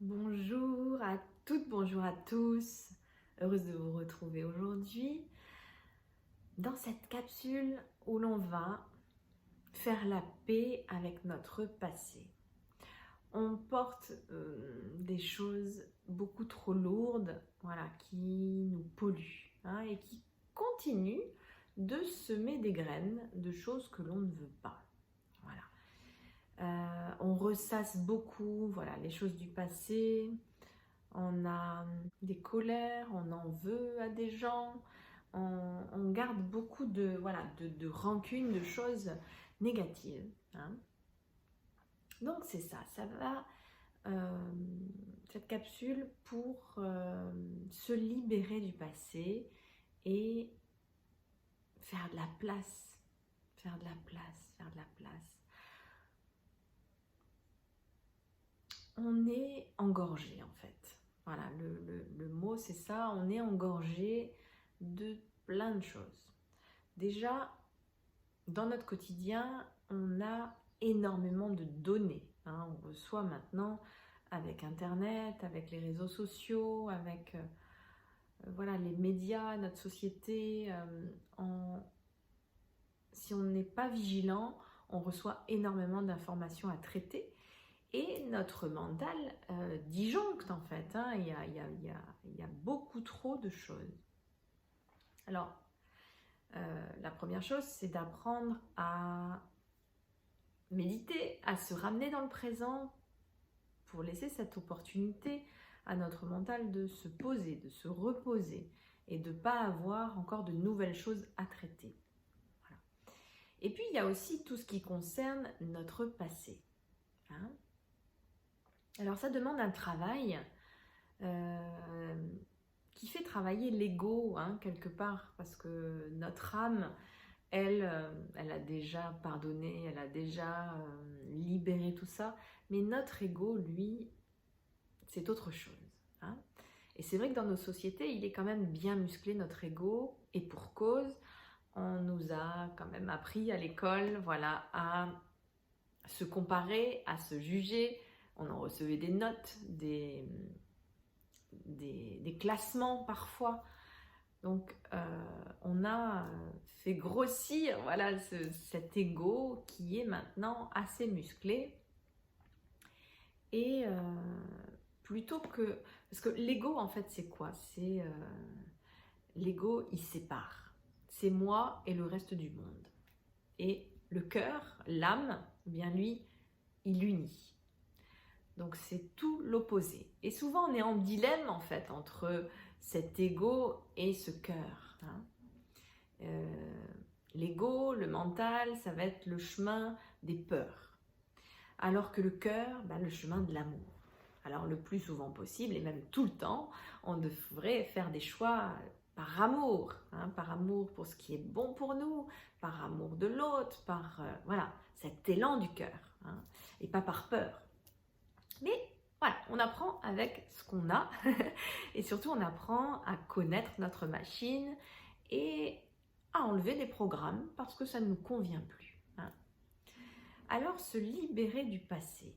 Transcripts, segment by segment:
Bonjour à toutes, bonjour à tous. Heureuse de vous retrouver aujourd'hui dans cette capsule où l'on va faire la paix avec notre passé. On porte des choses beaucoup trop lourdes, voilà, qui nous polluent et qui continuent de semer des graines de choses que l'on ne veut pas. Voilà. On ressasse beaucoup, voilà, les choses du passé. On a des colères, on en veut à des gens, on garde beaucoup de, voilà, de rancune, de choses négatives. Donc c'est ça, ça va, cette capsule pour se libérer du passé et faire de la place, faire de la place, faire de la place. On est engorgé en fait. Voilà, le mot c'est ça, on est engorgé de plein de choses. Déjà, dans notre quotidien, on a énormément de données. On reçoit maintenant avec Internet, avec les réseaux sociaux, avec voilà, les médias, notre société. Si on n'est pas vigilant, on reçoit énormément d'informations à traiter. Et notre mental disjoncte en fait. Il y a beaucoup trop de choses. Alors, la première chose, c'est d'apprendre à méditer, à se ramener dans le présent pour laisser cette opportunité à notre mental de se poser, de se reposer et de ne pas avoir encore de nouvelles choses à traiter. Voilà. Et puis, il y a aussi tout ce qui concerne notre passé. Alors ça demande un travail qui fait travailler l'ego quelque part, parce que notre âme, elle a déjà pardonné, elle a déjà libéré tout ça, mais notre ego, lui, c'est autre chose. Et c'est vrai que dans nos sociétés, il est quand même bien musclé, notre ego, et pour cause, on nous a quand même appris à l'école, voilà, à se comparer, à se juger. On en recevait des notes, des classements parfois. Donc on a fait grossir voilà, cet ego qui est maintenant assez musclé. Et plutôt que... Parce que l'ego en fait c'est quoi? C'est l'ego il sépare. C'est moi et le reste du monde. Et le cœur, l'âme, eh bien lui, il unit. Donc c'est tout l'opposé. Et souvent on est en dilemme en fait entre cet ego et ce cœur. L'ego, le mental, ça va être le chemin des peurs. Alors que le cœur, le chemin de l'amour. Alors le plus souvent possible, et même tout le temps, on devrait faire des choix par amour. Par amour pour ce qui est bon pour nous, par amour de l'autre, par voilà, cet élan du cœur. Et pas par peur. Mais voilà, on apprend avec ce qu'on a et surtout on apprend à connaître notre machine et à enlever des programmes parce que ça ne nous convient plus. Alors se libérer du passé.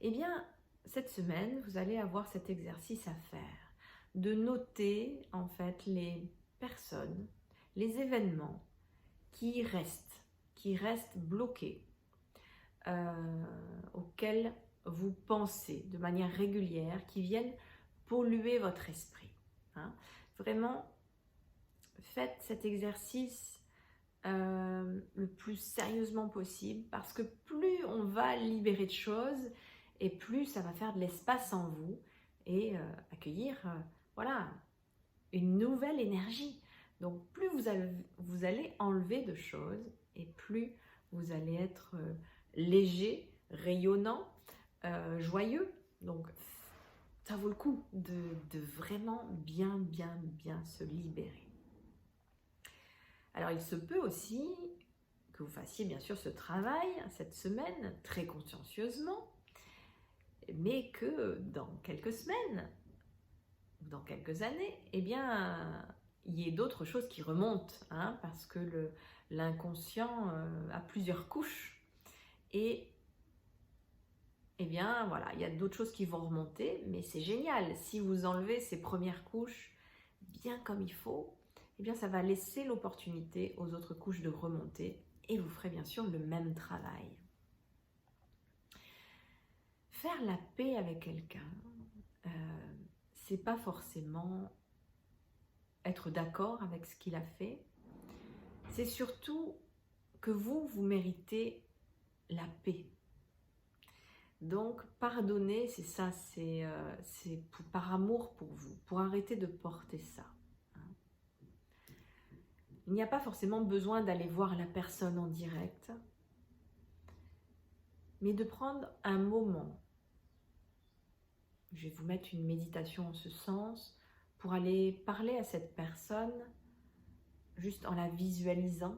Eh bien, cette semaine, vous allez avoir cet exercice à faire, de noter en fait les personnes, les événements qui restent bloqués, auxquels vous pensez de manière régulière, qui viennent polluer votre esprit. Vraiment, faites cet exercice le plus sérieusement possible, parce que plus on va libérer de choses, et plus ça va faire de l'espace en vous, et accueillir voilà, une nouvelle énergie. Donc plus vous allez enlever de choses, et plus vous allez être léger, rayonnant, joyeux. Donc ça vaut le coup de vraiment bien se libérer. Alors il se peut aussi que vous fassiez bien sûr ce travail cette semaine très consciencieusement, mais que dans quelques semaines ou dans quelques années, eh bien il y ait d'autres choses qui remontent, parce que l'inconscient a plusieurs couches, et eh bien voilà, il y a d'autres choses qui vont remonter, mais c'est génial. Si vous enlevez ces premières couches bien comme il faut, eh bien ça va laisser l'opportunité aux autres couches de remonter et vous ferez bien sûr le même travail. Faire la paix avec quelqu'un, c'est pas forcément être d'accord avec ce qu'il a fait, c'est surtout que vous méritez la paix. Donc, pardonner, c'est ça, c'est par amour pour vous, pour arrêter de porter ça. Il n'y a pas forcément besoin d'aller voir la personne en direct, mais de prendre un moment. Je vais vous mettre une méditation en ce sens, pour aller parler à cette personne, juste en la visualisant,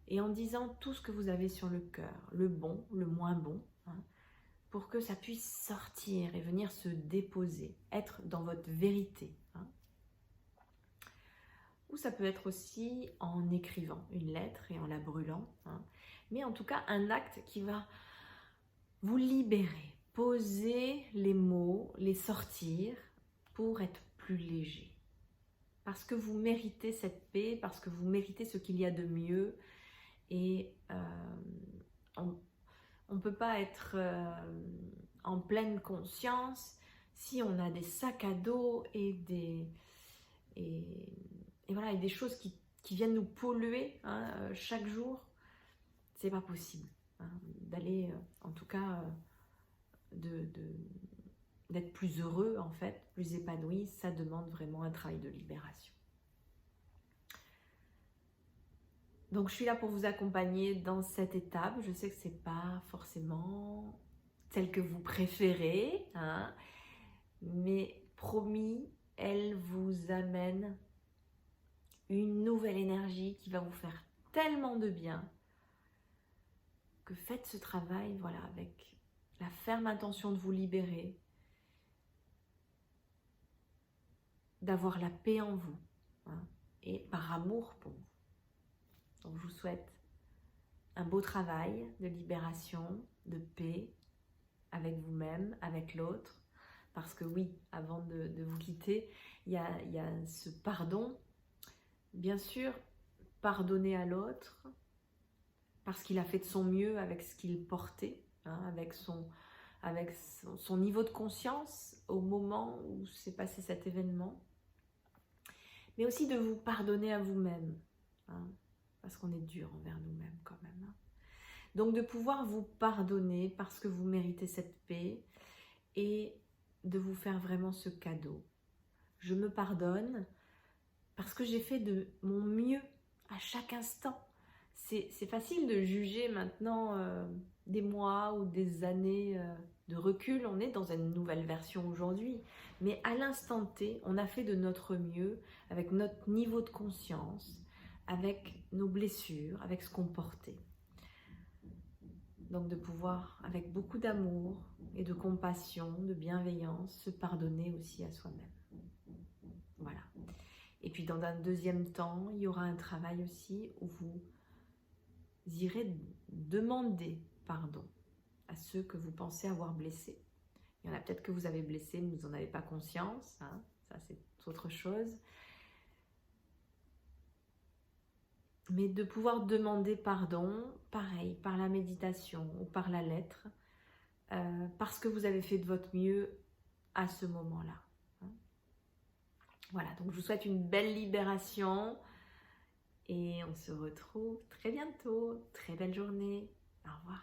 et en disant tout ce que vous avez sur le cœur, le bon, le moins bon, pour que ça puisse sortir et venir se déposer, être dans votre vérité. Ou ça peut être aussi en écrivant une lettre et en la brûlant. Mais en tout cas, un acte qui va vous libérer, poser les mots, les sortir pour être plus léger. Parce que vous méritez cette paix, parce que vous méritez ce qu'il y a de mieux. Et on ne peut pas être en pleine conscience si on a des sacs à dos et des choses qui viennent nous polluer chaque jour. C'est pas possible d'aller, en tout cas, d'être plus heureux, en fait, plus épanoui. Ça demande vraiment un travail de libération. Donc, je suis là pour vous accompagner dans cette étape. Je sais que c'est pas forcément celle que vous préférez, mais promis, elle vous amène une nouvelle énergie qui va vous faire tellement de bien que faites ce travail, voilà, avec la ferme intention de vous libérer, d'avoir la paix en vous, et par amour pour vous. Donc, je vous souhaite un beau travail de libération, de paix avec vous-même, avec l'autre. Parce que oui, avant de vous quitter, il y a ce pardon. Bien sûr, pardonner à l'autre parce qu'il a fait de son mieux avec ce qu'il portait, avec son niveau de conscience au moment où s'est passé cet événement. Mais aussi de vous pardonner à vous-même, parce qu'on est dur envers nous-mêmes quand même. Donc de pouvoir vous pardonner parce que vous méritez cette paix et de vous faire vraiment ce cadeau. Je me pardonne parce que j'ai fait de mon mieux à chaque instant. C'est facile de juger maintenant des mois ou des années de recul. On est dans une nouvelle version aujourd'hui. Mais à l'instant T, on a fait de notre mieux avec notre niveau de conscience, avec nos blessures, avec ce qu'on portait. Donc de pouvoir, avec beaucoup d'amour et de compassion, de bienveillance, se pardonner aussi à soi-même. Voilà. Et puis dans un deuxième temps, il y aura un travail aussi où vous irez demander pardon à ceux que vous pensez avoir blessés. Il y en a peut-être que vous avez blessés, mais vous n'en avez pas conscience. Ça, c'est autre chose. Mais de pouvoir demander pardon, pareil, par la méditation ou par la lettre, parce que vous avez fait de votre mieux à ce moment-là. Voilà, donc je vous souhaite une belle libération et on se retrouve très bientôt. Très belle journée. Au revoir.